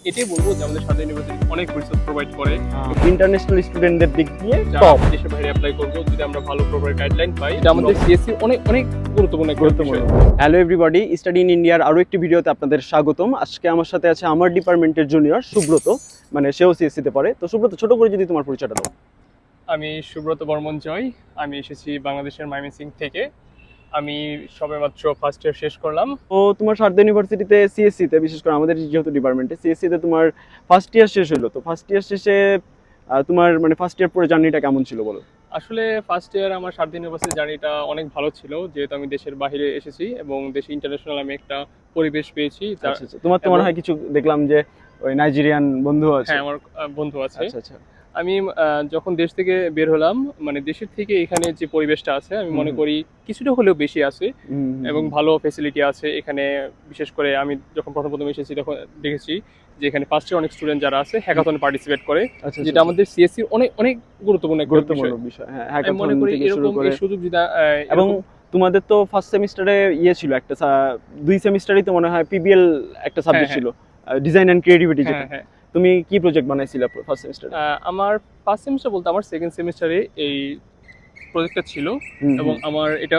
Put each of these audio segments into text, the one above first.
এটাই বলবো যে আমাদের সাথে ইউনিভার্সিটি অনেক রিসোর্স প্রোভাইড করে। ইন্টারন্যাশনাল স্টুডেন্টদের দিক দিয়ে যারা টপ দেশের বাইরে অ্যাপ্লাই করবো, যদি আমরা ভালো প্রপার গাইডলাইন পাই, এটা আমাদের সিএসসি অনেক অনেক গুরুত্বপূর্ণ একটা গুরুত্বপূর্ণ। বিষয়। হ্যালো এভরিবডি, স্টাডি ইন ইন্ডিয়ার আরো একটি ভিডিওতে আপনাদের স্বাগতম। আজকে আমার সাথে আছে আমার ডিপার্টমেন্টের জুনিয়র সুব্রত, মানে সেও সিএসসি তে পড়ে। তো সুব্রত, ছোট করে যদি তোমার পরিচয়টা দাও। আমি সুব্রত বর্মন জয়, আমি এসেছি বাংলাদেশের ময়মনসিংহ থেকে। আমি সবেমাত্র ফার্স্ট ইয়ার শেষ করলাম। তো তোমার সারদা ইউনিভার্সিটিতে সিএসসি তে, বিশেষ করে আমাদের যেহেতু ডিপার্টমেন্টে সিএসসি তে তোমার ফার্স্ট ইয়ার শেষ হলো, তো ফার্স্ট ইয়ার শেষে তোমার মানে ফার্স্ট ইয়ার পরে জার্নিটা কেমন ছিল বলো? আসলে ফার্স্ট ইয়ার আমার সারদা ইউনিভার্সিটি জার্নিটা অনেক ভালো ছিল, যেহেতু আমি দেশের বাইরে এসেছি এবং দেশে ইন্টারন্যাশনাল আমি একটা পরিবেশ পেয়েছি। আচ্ছা আচ্ছা, তোমার তো মনে হয় কিছু দেখলাম যে ওই নাইজেরিয়ান বন্ধু আছে। হ্যাঁ, আমার বন্ধু আছে। আচ্ছা আচ্ছা। আমি যখন দেশ থেকে বের হলাম, মানে দেশের থেকে এখানে যে পরিবেশটা আছে, আমি মনে করি কিছুটা হলেও বেশি আছে এবং ভালো ফেসিলিটি আছে এখানে। বিশেষ করে আমি যখন প্রথম এসেছি তখন দেখেছি যে এখানে ফার্স্ট ইয়ার অনেক স্টুডেন্ট যারা আছে হ্যাকাথনে পার্টিসিপেট করে, আচ্ছা, যেটা আমাদের সিএসসি অনেক অনেক গুরুত্বপূর্ণ একটা গুরুত্বপূর্ণ বিষয়। বিষয়। হ্যাঁ, আমি মনে হ্যাকাথন করি থেকে শুরু এরকম করে এই সুযোগ যদি এবং তোমাদের তো ফার্স্ট সেমিস্টারে ছিল একটা, দুই সেমিস্টারই তো মনে হয় পিবিএল একটা সাবজেক্ট হ্যাঁ, ছিল, ডিজাইন এন্ড ক্রিয়েটিভিটি, যেটা হ্যাঁ। তুমি কি প্রজেক্ট বানাইছিলে ফার্স্ট সেমিস্টারে? আমার ফার্স্ট সেমিস্টার বলতে আমার সেকেন্ড সেমিস্টারে এই প্রজেক্টটা ছিল এবং আমার এটা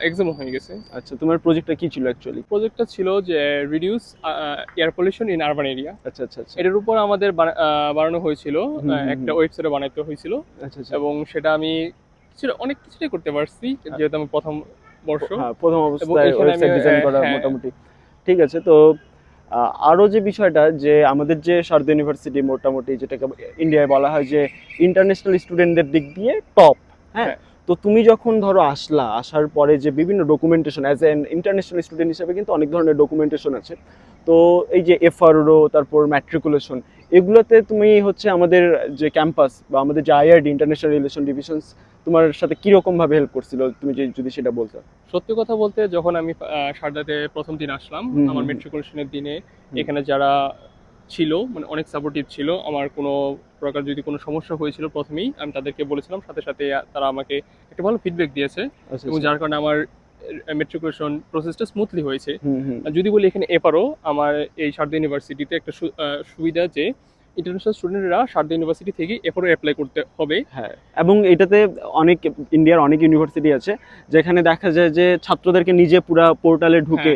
এক্সামও হয়ে গেছে। আচ্ছা, তোমার প্রজেক্টটা কি ছিল অ্যাকচুয়ালি? প্রজেক্টটা ছিল যে reduce air pollution in urban area. আচ্ছা আচ্ছা আচ্ছা। এটার উপর আমাদের বানানো হয়েছিল, একটা ওয়েবসাইটে বানাতে হয়েছিল আচ্ছা আচ্ছা। এবং সেটা আমি অনেক কিছুটাই করতে পারছি, যেহেতু আমি প্রথম বর্ষ। হ্যাঁ, প্রথম এবং অবস্থায় এখানে আমি ওয়েবসাইট ডিজাইন করা হ্যাঁ, মোটামুটি ঠিক আছে। তো আরো যে বিষয়টা, যে আমাদের যে সারদা ইউনিভার্সিটি মোটামুটি যেটাকে ইন্ডিয়ায় বলা হয় যে ইন্টারন্যাশনাল স্টুডেন্টদের দিক দিয়ে টপ, হ্যাঁ। হ্যাঁ। তো তুমি যখন ধরো আসার পরে যে বিভিন্ন documentation, as an international student হিসেবে কিন্তু অনেক ধরনের ডকুমেন্টেশন আছে। তো এই যে এফআরও, তারপর ম্যাট্রিকুলেশন, এগুলোতে তুমি হচ্ছে আমাদের যে ক্যাম্পাস বা আমাদের যে আইআরডি ইন্টারন্যাশনাল রিলেশন ডিভিশনস তোমার সাথে কিরকম ভাবে হেল্প করছিল, তুমি যদি সেটা বলতে। সত্যি কথা বলতে, যখন আমি সারদাতে প্রথম দিন আসলাম, আমার মেট্রিকুলেশনের দিনে এখানে যারা ছিল মানে অনেক সাপোর্টিভ ছিল। আমার কোনো প্রকার যদি কোনো সমস্যা হয়েছিল, প্রথমেই আমি তাদেরকে বলেছিলাম, সাথে সাথে তারা আমাকে একটা ভালো ফিডব্যাক দিয়েছে এবং যার কারণে আমার মেট্রিকুলেশন প্রসেসটা স্মুথলি হয়েছে। যদি বলি এখানে এপারও আমার এই সারদা ইউনিভার্সিটিতে একটা সুবিধা যে ইন্টারন্যাশনাল স্টুডেন্টরা সারদা ইউনিভার্সিটি থেকে এপারও অ্যাপ্লাই করতে হবে। হ্যাঁ, এবং এটাতে অনেক ইন্ডিয়ার অনেক ইউনিভার্সিটি আছে যেখানে দেখা যায় যে ছাত্রদেরকে নিজে পুরা পোর্টালে ঢুকে,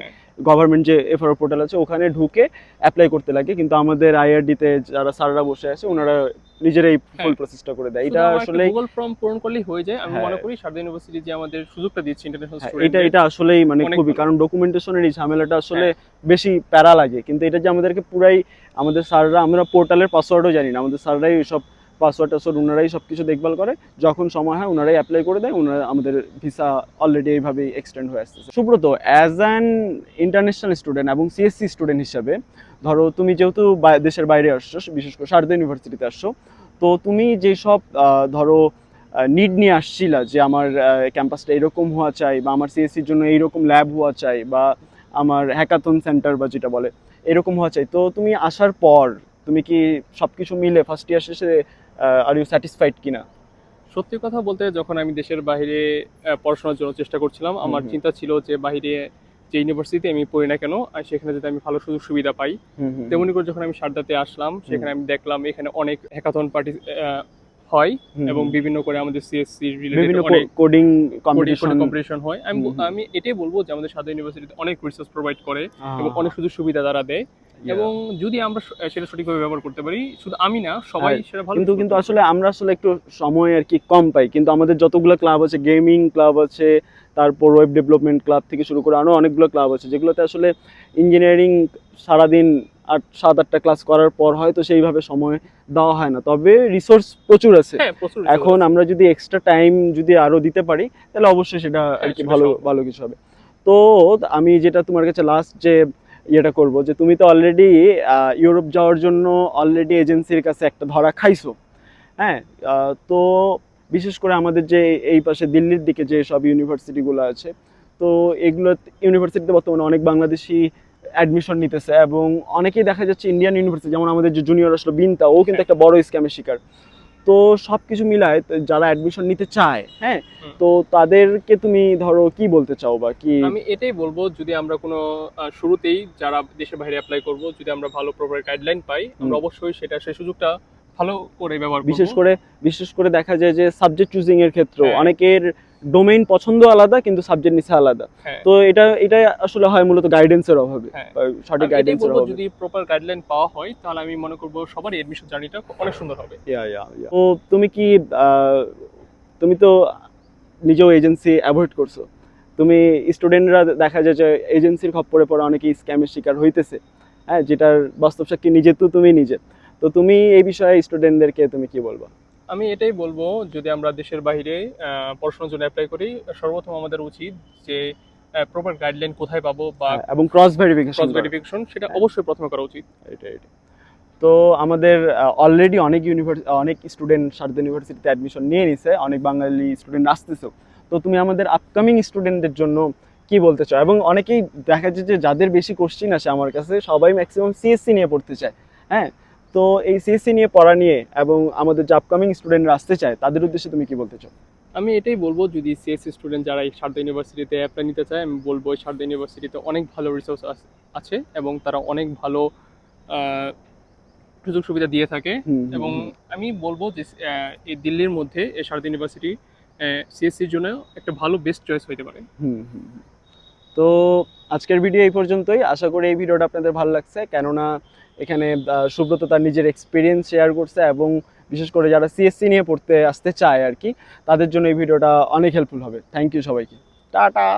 গভর্নমেন্ট যে এফআরও পোর্টাল আছে ওখানে ঢুকে অ্যাপ্লাই করতে লাগে, কিন্তু আমাদের আইআরডিতে যারা স্যাররা বসে আছে ওনারা নিজেরাই ফুল প্রসেসটা করে দেয়। এটা আসলে গুগল ফর্ম পূরণ করলেই হয়ে যায়। আমি মনে করি সারদা ইউনিভার্সিটি যে আমাদের সুযোগটা দিচ্ছে ইন্টারন্যাশনাল স্টুডেন্ট, এটা আসলেই মানে খুবই, কারণ ডকুমেন্টেশনের এই ঝামেলাটা আসলে বেশি প্যারা লাগে, কিন্তু এটা যে আমাদেরকে পুরাই আমাদের স্যাররা, আমরা পোর্টালের পাসওয়ার্ডও জানি না, আমাদের স্যাররাই সব পাসওয়ার্ড টাসওয়ার্ড ওনারাই সব কিছু দেখভাল করে, যখন সময় হয় ওনারাই অ্যাপ্লাই করে দেয়, ওনারা আমাদের ভিসা অলরেডি এইভাবেই এক্সটেন্ড হয়ে আসতেছে। Subrata, as an international student এবং সিএসসি স্টুডেন্ট হিসাবে, ধরো তুমি যেহেতু দেশের বাইরে আসছো, বিশেষ করে সারদা ইউনিভার্সিটিতে আসছো, তো তুমি যেসব ধরো নিড নিয়ে আসছিলা যে আমার ক্যাম্পাসটা এরকম হওয়া চাই, বা আমার সিএসসির জন্য এইরকম ল্যাব হওয়া চাই, বা আমার হ্যাকাথন সেন্টার বা যেটা বলে এরকম হওয়া চাই, তো তুমি আসার পর তুমি কি সবকিছু মিলে ফার্স্ট ইয়ার শেষে আর ইউ স্যাটিসফাইড কিনা? সত্যি কথা বলতে, যখন আমি দেশের বাইরে পড়াশোনার জন্য চেষ্টা করছিলাম, আমার চিন্তা ছিল যে বাইরে যে ইউনিভার্সিটিতে আমি পড়ি না কেন, আর সেখানে যাতে আমি ভালো সুযোগ সুবিধা পাই। তেমনি করে যখন আমি সারদাতে আসলাম, সেখানে আমি দেখলাম এখানে অনেক হ্যাকাথন পার্টি হয় এবং বিভিন্ন করে আমাদের সিএসসি রিলেটেড অনেক কোডিং কম্পিটিশন হয়। আমি এটাই বলবো যে আমাদের সারদা ইউনিভার্সিটিতে অনেক রিসোর্স প্রোভাইড করে এবং অনেক সুযোগ সুবিধা তারা দেয়, এবং যদি আমরা সেটা সঠিকভাবে ব্যবহার করতে পারি, শুধু আমি না, সবাই সেটা ভালো। কিন্তু আসলে আমরা আসলে একটু সময় আর কি কম পাই, কিন্তু আমাদের যতগুলো ক্লাব আছে, গেমিং ক্লাব আছে, তারপর ওয়েব ডেভেলপমেন্ট ক্লাব থেকে শুরু করে আরো অনেকগুলো ক্লাব আছে, যেগুলোতে আসলে ইঞ্জিনিয়ারিং সারাদিন 7-8টা ক্লাস করার পর হয়তো সেইভাবে সময় দেওয়া হয় না, তবে রিসোর্স প্রচুর আছে। এখন আমরা যদি এক্সট্রা টাইম যদি আরো দিতে পারি, তাহলে অবশ্যই সেটা আর কি ভালো কিছু হবে। তো আমি যেটা তোমার কাছে লাস্ট যে ইয়েটা করবো, যে তুমি তো অলরেডি ইউরোপ যাওয়ার জন্য অলরেডি এজেন্সির কাছে একটা ধরা খাইছো, হ্যাঁ। তো বিশেষ করে আমাদের যে এই পাশে দিল্লির দিকে যে সব ইউনিভার্সিটিগুলো আছে, তো এগুলো ইউনিভার্সিটিতে বর্তমানে অনেক বাংলাদেশি অ্যাডমিশন নিতেছে, এবং অনেকেই দেখা যাচ্ছে ইন্ডিয়ান ইউনিভার্সিটি, যেমন আমাদের যে জুনিয়র আসলো বিনতা, ও কিন্তু একটা বড় স্ক্যামের শিকার। তো সবকিছু মিলায় তো যারা অ্যাডমিশন নিতে চায়, হ্যাঁ, হুম। তো তাদেরকে তুমি ধরো কি বলতে চাও বা কি? আমি এটাই বলবো, যদি আমরা কোনো শুরুতেই যারা দেশের বাইরে অ্যাপ্লাই করব, যদি আমরা ভালো প্রপার গাইডলাইন পাই, আমরা অবশ্যই সেই সুযোগটা ভালো করে ব্যবহার করব। বিশেষ করে দেখা যায় যে সাবজেক্ট চুজিং এর ক্ষেত্রে হ্যাঁ। অনেকের ডোমেইন পছন্দ আলাদা কিন্তু সাবজেক্ট নিচ্ছে আলাদা। হ্যাঁ। তো এটা আসলে হয় মূলত গাইডেন্সের অভাবে, হ্যাঁ। বা সঠিক আমি এটাই গাইডেন্সের বলবো, অভাবে। যদি প্রপার গাইডলাইন পাওয়া হয় তাহলে আমি মনে করবো সবারই এডমিশন জার্নিটা অনেক সুন্দর হবে। তো তুমি কি তুমি তো নিজেও এজেন্সি অ্যাভয়েড করছো, তুমি স্টুডেন্টরা দেখা যায় যে এজেন্সির খপ্পরে পড়ে অনেকেই স্ক্যামের শিকার হইতেছে, হ্যাঁ, যেটার বাস্তব সাক্ষী নিজে, তো তুমি নিজে, তো তুমি এই বিষয়ে স্টুডেন্টদেরকে তুমি কি বলবা? আমি এটাই বলবো, যদি আমরা দেশের বাইরে পড়াশোনার জন্য অ্যাপ্লাই করি, সর্বপ্রথম আমাদের উচিত যে প্রপার গাইডলাইন কোথায় পাবো বা হ্যাঁ, এবং ক্রস ভেরিফিকেশন ক্রস ভেরিফিকেশন সেটা হ্যাঁ। অবশ্যই প্রথমে করা উচিত। এটা তো আমাদের অলরেডি অনেক স্টুডেন্ট শারদা ইউনিভার্সিটিতে অ্যাডমিশন নিয়ে নিছে, অনেক বাঙালি স্টুডেন্ট আসতেছেও। তো তুমি আমাদের আপকামিং স্টুডেন্টদের জন্য কি বলতে চাও? এবং অনেকেই দেখা যায় যে যাদের বেশি কোশ্চিন আসে আমার কাছে, সবাই ম্যাক্সিমাম সিএসসি নিয়ে পড়তে চায়, হ্যাঁ, তো এই সিএসসি নিয়ে পড়া নিয়ে এবং আমাদের যে আপকামিং স্টুডেন্টরা আসতে চায় তাদের উদ্দেশ্যে তুমি কি বলতে চাও? আমি এটাই বলবো, যদি সিএসসি স্টুডেন্ট যারা এই শারদা ইউনিভার্সিটিতে অ্যাপ্লাই নিতে চায়, আমি বলবো এই শারদা ইউনিভার্সিটিতে অনেক ভালো রিসোর্স আছে এবং তারা অনেক ভালো আহ, সুযোগ সুবিধা দিয়ে থাকে। এবং আমি বলবো যে এই দিল্লির মধ্যে এই শারদা ইউনিভার্সিটি সিএসসির জন্য একটা ভালো বেস্ট চয়েস হতে পারে। তো আজকের ভিডিও এই পর্যন্তই। আশা করি এই ভিডিওটা আপনাদের ভালো লাগছে, কেননা এখানে সুব্রত তার নিজের এক্সপিরিয়েন্স শেয়ার করছে, এবং বিশেষ করে যারা সিএসসি নিয়ে পড়তে আসতে চায় আর কি, তাদের জন্য এই ভিডিওটা অনেক হেল্পফুল হবে। থ্যাংক ইউ সবাইকে। টাটা।